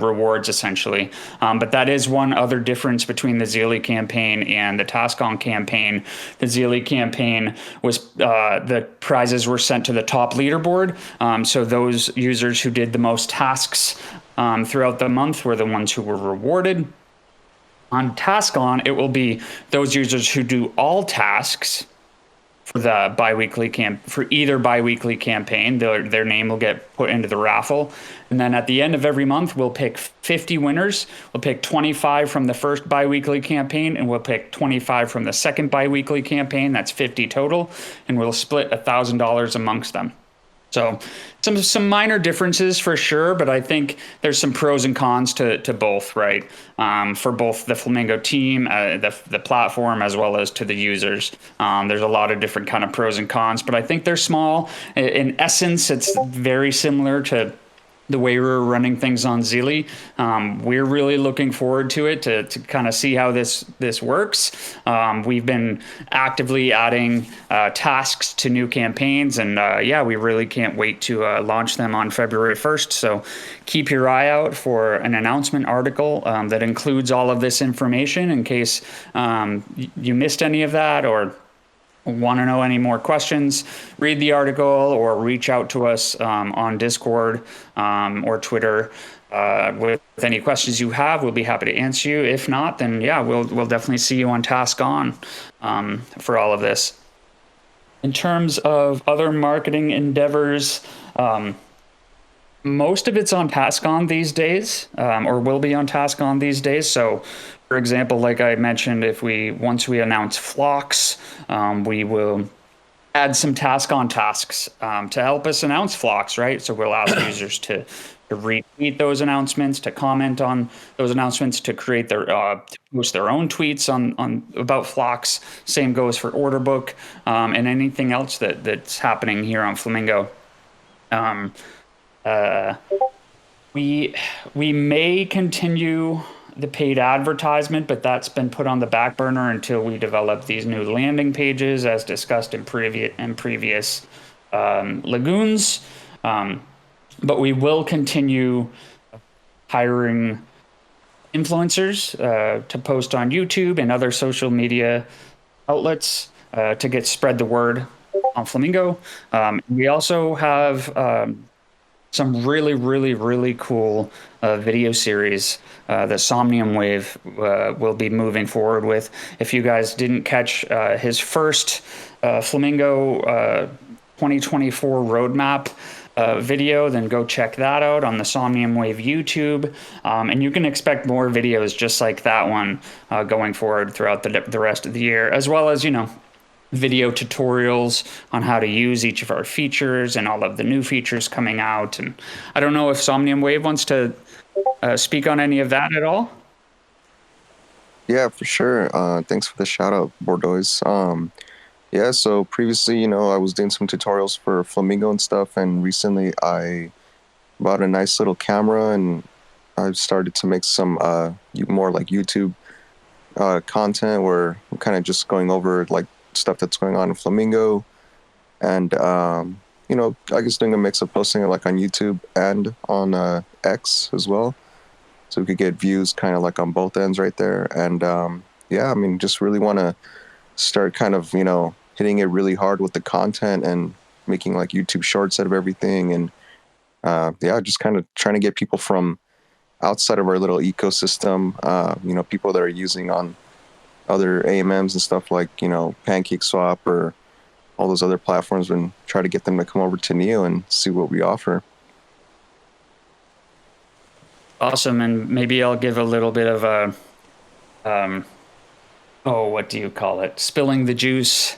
rewards, essentially. But that is one other difference between the Zilli campaign and the TaskOn campaign. The Zilli campaign was the prizes were sent to the top leaderboard. So those users who did the most tasks throughout the month were the ones who were rewarded. On TaskOn, it will be those users who do all tasks for the for either biweekly campaign. Their name will get put into the raffle. And then at the end of every month, we'll pick 50 winners. We'll pick 25 from the first biweekly campaign, and we'll pick 25 from the second biweekly campaign. That's 50 total. And we'll split $1,000 amongst them. So some minor differences for sure, but I think there's some pros and cons to both, right? For both the Flamingo team, the platform, as well as to the users. There's a lot of different kind of pros and cons, but I think they're small. In essence, it's very similar to the way we're running things on Zilli. We're really looking forward to it to kind of see how this works. We've been actively adding tasks to new campaigns, and we really can't wait to launch them on February 1st. So keep your eye out for an announcement article that includes all of this information in case you missed any of that or want to know any more questions. Read the article or reach out to us on Discord or Twitter with any questions you have. We'll be happy to answer you. If not, then we'll definitely see you on TaskOn for all of this. In terms of other marketing endeavors, most of it's on TaskOn these days, or will be on TaskOn these days. So, for example, like I mentioned, once we announce Flocks, we will add some TaskOn tasks to help us announce Flocks, right? So we'll ask users to retweet those announcements, to comment on those announcements, to create to post their own tweets on about Flocks. Same goes for Order Book and anything else that's happening here on Flamingo. We may continue the paid advertisement, but that's been put on the back burner until we develop these new landing pages, as discussed in previous Lagoons. But we will continue hiring influencers to post on YouTube and other social media outlets to spread the word on Flamingo. We also have some really, really, really cool video series that Somnium Wave will be moving forward with. If you guys didn't catch his first Flamingo 2024 roadmap video, then go check that out on the Somnium Wave YouTube. And you can expect more videos just like that one going forward throughout the rest of the year, as well as, video tutorials on how to use each of our features and all of the new features coming out. And I don't know if Somnium Wave wants to speak on any of that at all. Yeah, for sure. Thanks for the shout out, Bordeaux. Yeah, so previously, I was doing some tutorials for Flamingo and stuff, and recently I bought a nice little camera and I've started to make some more like YouTube content where I'm kind of just going over like stuff that's going on in Flamingo, and I guess doing a mix of posting it like on YouTube and on X as well, so we could get views kind of like on both ends right there. And yeah, I mean, just really want to start kind of hitting it really hard with the content and making like YouTube shorts out of everything, and yeah, just kind of trying to get people from outside of our little ecosystem, people that are using on other AMMs and stuff like, PancakeSwap or all those other platforms, and try to get them to come over to Neo and see what we offer. Awesome. And maybe I'll give a little bit of a, what do you call it? Spilling the juice.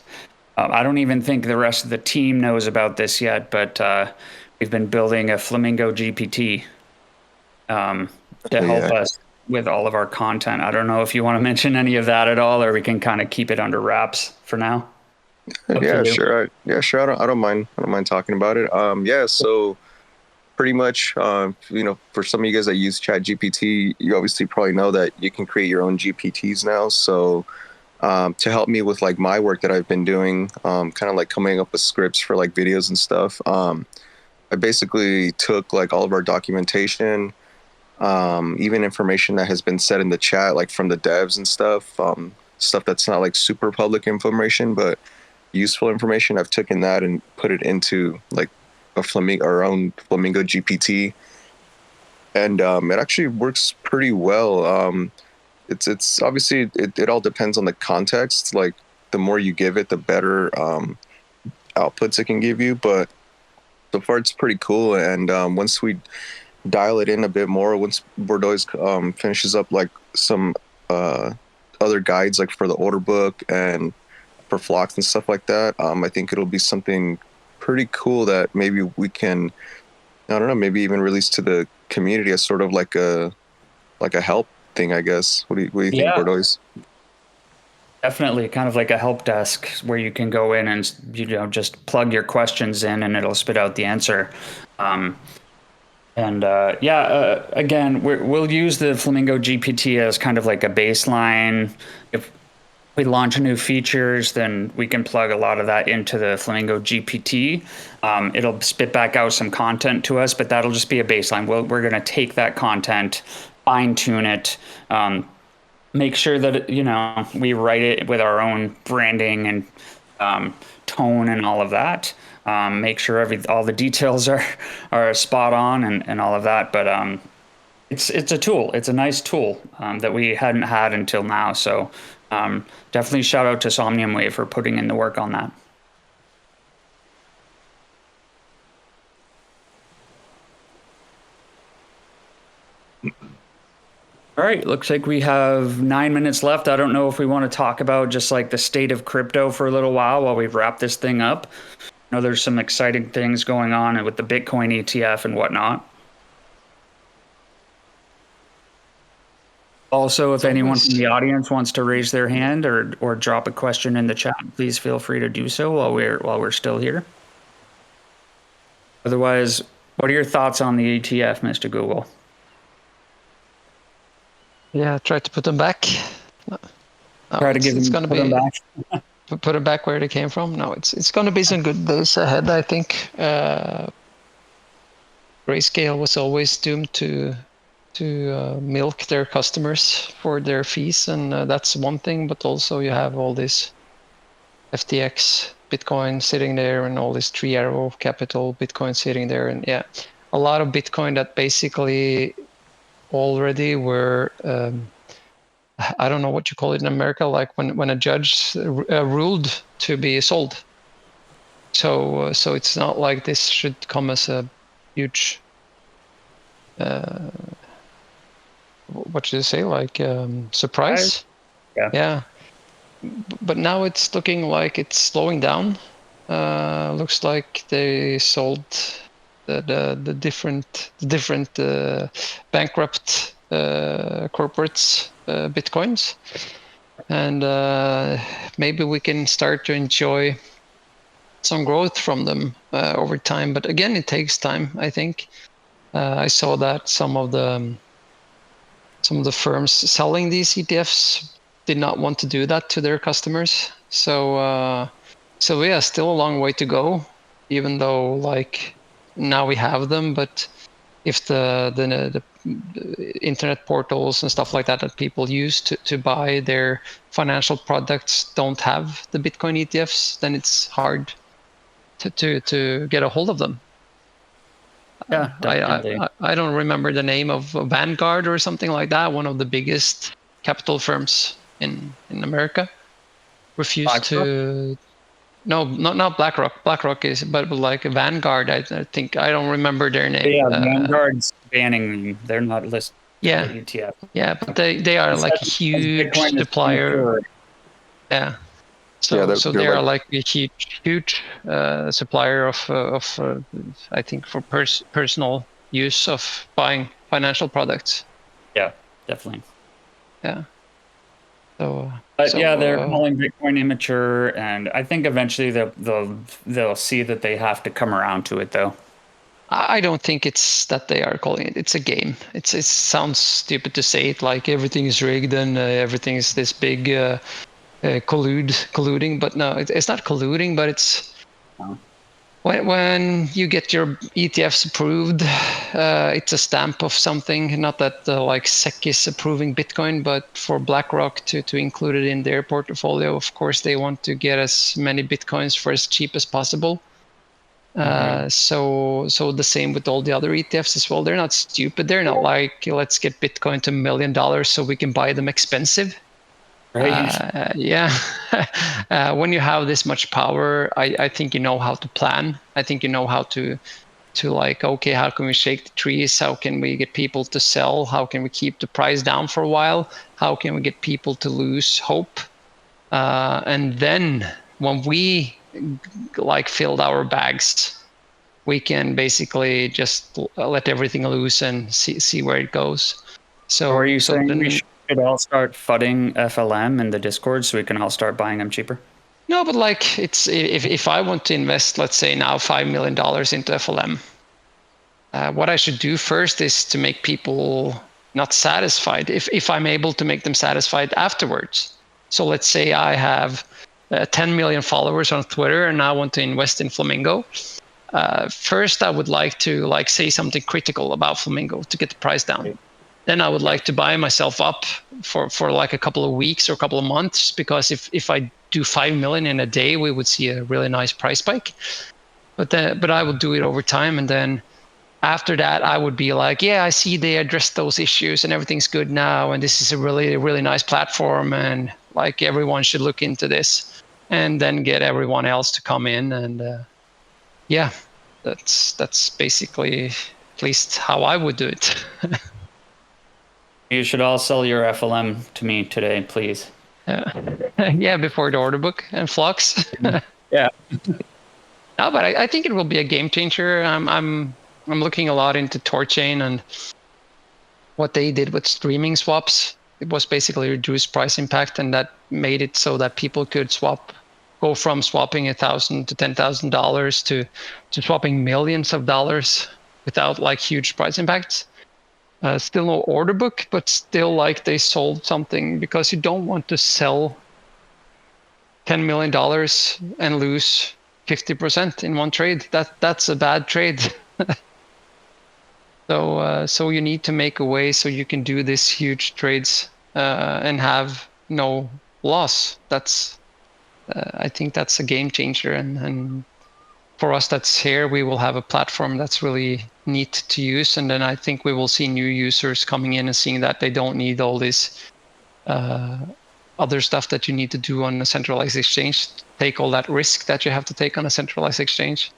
I don't even think the rest of the team knows about this yet, but we've been building a Flamingo GPT to help us with all of our content. I don't know if you want to mention any of that at all, or we can kind of keep it under wraps for now. Yeah, sure. Yeah, sure. I don't mind talking about it. Yeah, so pretty much, for some of you guys that use ChatGPT, you obviously probably know that you can create your own GPTs now. So to help me with like my work that I've been doing, kind of like coming up with scripts for like videos and stuff, I basically took like all of our documentation, even information that has been said in the chat, like from the devs and stuff, stuff that's not like super public information, but useful information. I've taken that and put it into like our own Flamingo GPT, and it actually works pretty well. It's obviously it all depends on the context. Like the more you give it, the better outputs it can give you. But so far, it's pretty cool. And once we dial it in a bit more, once Bordeaux finishes up like some other guides like for the order book and for flocks and stuff like that, I think it'll be something pretty cool that maybe we can, I don't know, maybe even release to the community as sort of like a help thing, I guess. What do you think, Bordeaux? Definitely, kind of like a help desk where you can go in and just plug your questions in and it'll spit out the answer. Again, we'll use the Flamingo GPT as kind of like a baseline. If we launch new features, then we can plug a lot of that into the Flamingo GPT. It'll spit back out some content to us, but that'll just be a baseline. We're going to take that content, fine tune it, make sure that we write it with our own branding and tone and all of that. Make sure all the details are spot on and all of that. But it's a tool. It's a nice tool that we hadn't had until now. So definitely shout out to Somnium Wave for putting in the work on that. All right, looks like we have 9 minutes left. I don't know if we want to talk about just like the state of crypto for a little while we wrap this thing up. I know there's some exciting things going on with the Bitcoin ETF and whatnot. Also, if anyone from the audience wants to raise their hand or drop a question in the chat, please feel free to do so while we're still here. Otherwise, what are your thoughts on the ETF, Mr. Google? Yeah, try to put them back. Try to put them back. Put them back where they came from. No, it's going to be some good days ahead, I think. Grayscale was always doomed to milk their customers for their fees, and that's one thing. But also you have all this FTX Bitcoin sitting there, and all this 3 Arrow Capital Bitcoin sitting there, and yeah, a lot of Bitcoin that basically already were, I don't know what you call it in America, like when a judge ruled to be sold. So it's not like this should come as a huge, what should I say, like surprise? Yeah. But now it's looking like it's slowing down. Looks like they sold the different bankrupt corporates Bitcoins, and maybe we can start to enjoy some growth from them over time. But again, it takes time, I think. I saw that some of the firms selling these ETFs did not want to do that to their customers. So yeah, still a long way to go, even though like now we have them. But if the internet portals and stuff like that people use to buy their financial products don't have the Bitcoin ETFs, then it's hard to get a hold of them. Yeah, definitely. I don't remember the name of Vanguard or something like that. One of the biggest capital firms in America refused to. No, not BlackRock. BlackRock is, but like Vanguard. I think I don't remember their name. Yeah, Vanguard's banning them. They're not listed. Yeah, the ETF. Yeah, but they are like a huge supplier. Yeah. So they are like a huge supplier of I think for personal use of buying financial products. Yeah, definitely. Yeah. So, they're calling Bitcoin immature, and I think eventually they'll see that they have to come around to it, though. I don't think it's that they are calling it. It's a game. It sounds stupid to say it, like everything is rigged and everything is this big colluding, but no, it's not colluding, but it's when you get your ETFs approved, it's a stamp of something. Not that like SEC is approving Bitcoin, but for BlackRock to include it in their portfolio, of course they want to get as many Bitcoins for as cheap as possible. So the same with all the other ETFs as well. They're not stupid. They're not like, let's get Bitcoin to $1 million so we can buy them expensive. Right. When you have this much power, I think you know how to plan. I think you know how to like, okay, how can we shake the trees? How can we get people to sell? How can we keep the price down for a while? How can we get people to lose hope? And then when we like filled our bags, we can basically just let everything loose and see where it goes. So are you saying we should all start fudding FLM in the Discord so we can all start buying them cheaper? No, but like it's if I want to invest, let's say now $5 million into FLM, what I should do first is to make people not satisfied. If I'm able to make them satisfied afterwards. So let's say I have 10 million followers on Twitter and I want to invest in Flamingo. First, I would like to like say something critical about Flamingo to get the price down. Then I would like to buy myself up for like a couple of weeks or a couple of months, because if I do 5 million in a day, we would see a really nice price spike. But I would do it over time, and then after that, I would be like, yeah, I see they addressed those issues and everything's good now, and this is a really nice platform, and like everyone should look into this, and then get everyone else to come in, and yeah, that's basically at least how I would do it. You should all sell your FLM to me today, please. Yeah, before the order book and flux. Yeah. No, but I think it will be a game changer. I'm looking a lot into Torchain and what they did with streaming swaps. It was basically reduced price impact, and that made it so that people could go from swapping $1,000 to $10,000 to swapping millions of dollars without like huge price impacts. Still no order book, but still like they sold something, because you don't want to sell $10 million and lose 50% in one trade. That's a bad trade. So you need to make a way so you can do these huge trades and have no loss. That's I think that's a game changer, and for us that's here, we will have a platform that's really need to use, and then I think we will see new users coming in and seeing that they don't need all this other stuff that you need to do on a centralized exchange, take all that risk that you have to take on a centralized exchange.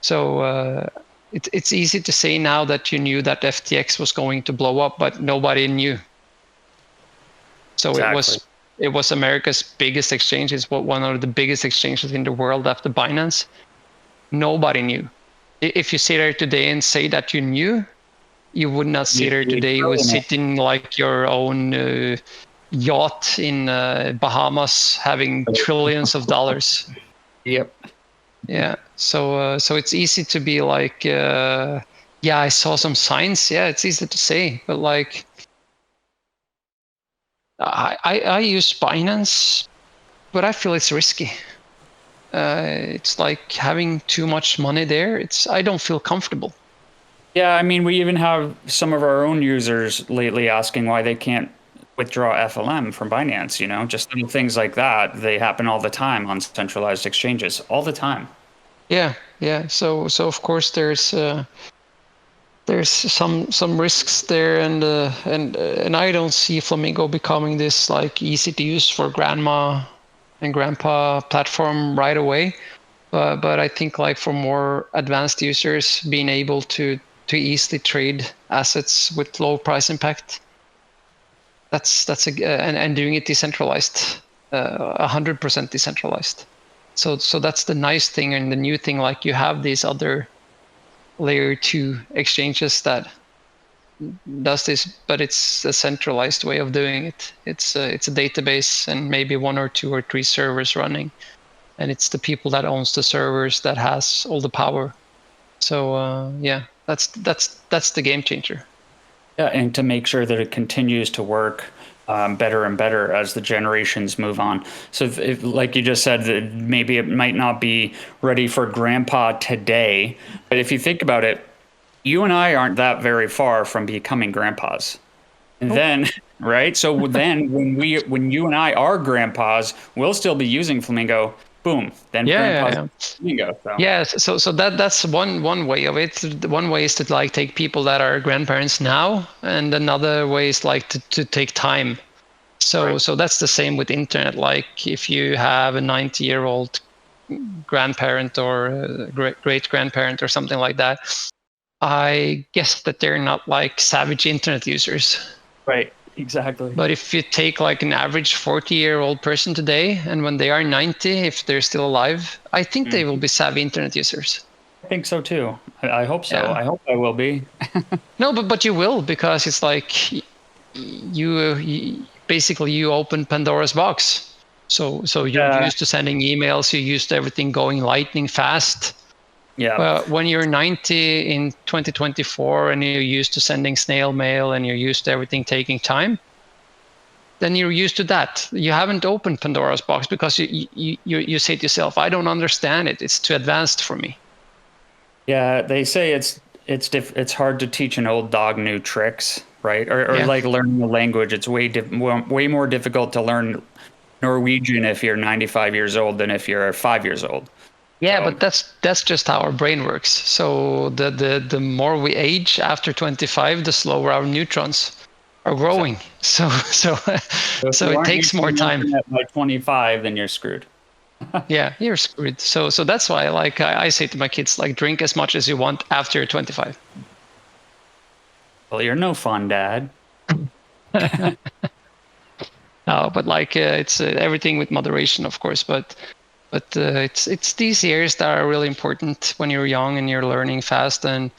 So it's easy to say now that you knew that FTX was going to blow up, but nobody knew. So Exactly. it was America's biggest exchange. It's one of the biggest exchanges in the world after Binance. Nobody knew. If you sit there today and say that you knew, you would not sit there today. You would sit in like your own yacht in Bahamas having trillions of dollars. Yep. Yeah. So it's easy to be like, yeah, I saw some signs. Yeah, it's easy to say, but like, I use Binance, but I feel it's risky. It's like having too much money there. I don't feel comfortable. Yeah, I mean, we even have some of our own users lately asking why they can't withdraw FLM from Binance, you know, just little things like that. They happen all the time on centralized exchanges, all the time. Yeah. So of course there's some risks there, and I don't see Flamingo becoming this like easy to use for grandma and grandpa platform right away. But I think like for more advanced users, being able to easily trade assets with low price impact, and doing it decentralized, 100% decentralized. So that's the nice thing and the new thing. Like you have these other layer 2 exchanges that does this, but it's a centralized way of doing it. It's a database and maybe 1 or 2 or 3 servers running, and it's the people that owns the servers that has all the power. So yeah, that's the game changer. Yeah, and to make sure that it continues to work better and better as the generations move on. So, like you just said, that maybe it might not be ready for grandpa today, but if you think about it, you and I aren't that very far from becoming grandpas. And then, right? So then when you and I are grandpas, we'll still be using Flamingo. Boom. Then grandpa's Flamingo. So. Yeah, so that's one way of it. One way is to like take people that are grandparents now, and another way is like to take time. So Right. so that's the same with internet. Like if you have a 90-year-old grandparent or a great grandparent or something like that, I guess that they're not like savage internet users. Right. Exactly. But if you take like an average 40-year-old person today, and when they are 90, if they're still alive, I think they will be savvy internet users. I think so too. I hope so. Yeah. I hope I will be. No, but you will, because it's like you basically you open Pandora's box. So you're used to sending emails, you're used to everything going lightning fast. Yeah. Well, when you're 90 in 2024 and you're used to sending snail mail and you're used to everything taking time, then you're used to that. You haven't opened Pandora's box because you say to yourself, I don't understand it. It's too advanced for me. Yeah, they say it's hard to teach an old dog new tricks, right? Or like learning a language. It's way more difficult to learn Norwegian if you're 95 years old than if you're 5 years old. Yeah, but that's just how our brain works. So the more we age after 25, the slower our neutrons are growing. So it takes more time. By 25, then you're screwed. Yeah, you're screwed. So that's why like I say to my kids, like, drink as much as you want after you're 25. Well, you're no fun, Dad. No, but like it's everything with moderation, of course. But it's these years that are really important when you're young and you're learning fast, and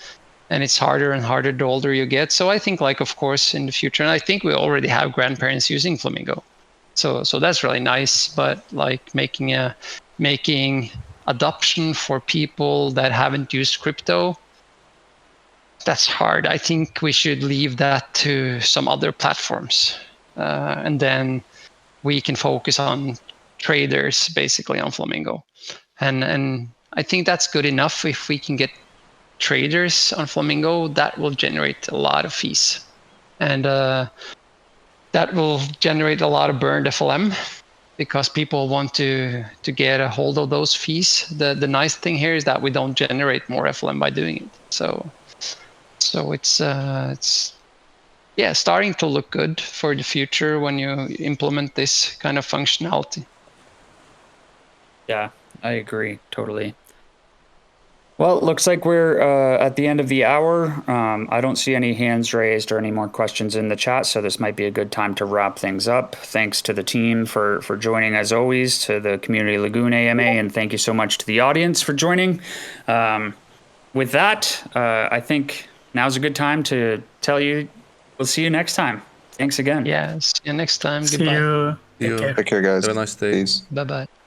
it's harder and harder the older you get. So I think, like, of course, in the future, and I think we already have grandparents using Flamingo, so that's really nice. But like making adoption for people that haven't used crypto, that's hard. I think we should leave that to some other platforms, and then we can focus on traders basically on Flamingo, and I think that's good enough. If we can get traders on Flamingo, that will generate a lot of fees, and that will generate a lot of burned FLM, because people want to get a hold of those fees. The nice thing here is that we don't generate more FLM by doing it. So So it's starting to look good for the future when you implement this kind of functionality. Yeah, I agree totally. Well, it looks like we're at the end of the hour. I don't see any hands raised or any more questions in the chat, so this might be a good time to wrap things up. Thanks to the team for joining, as always, to the Community Lagoon AMA, and thank you so much to the audience for joining. With that, I think now's a good time to tell you we'll see you next time. Thanks again. Yeah, see you next time. See Goodbye. you. See you. Take care. Take care, guys. Have a nice day. Peace. Bye-bye.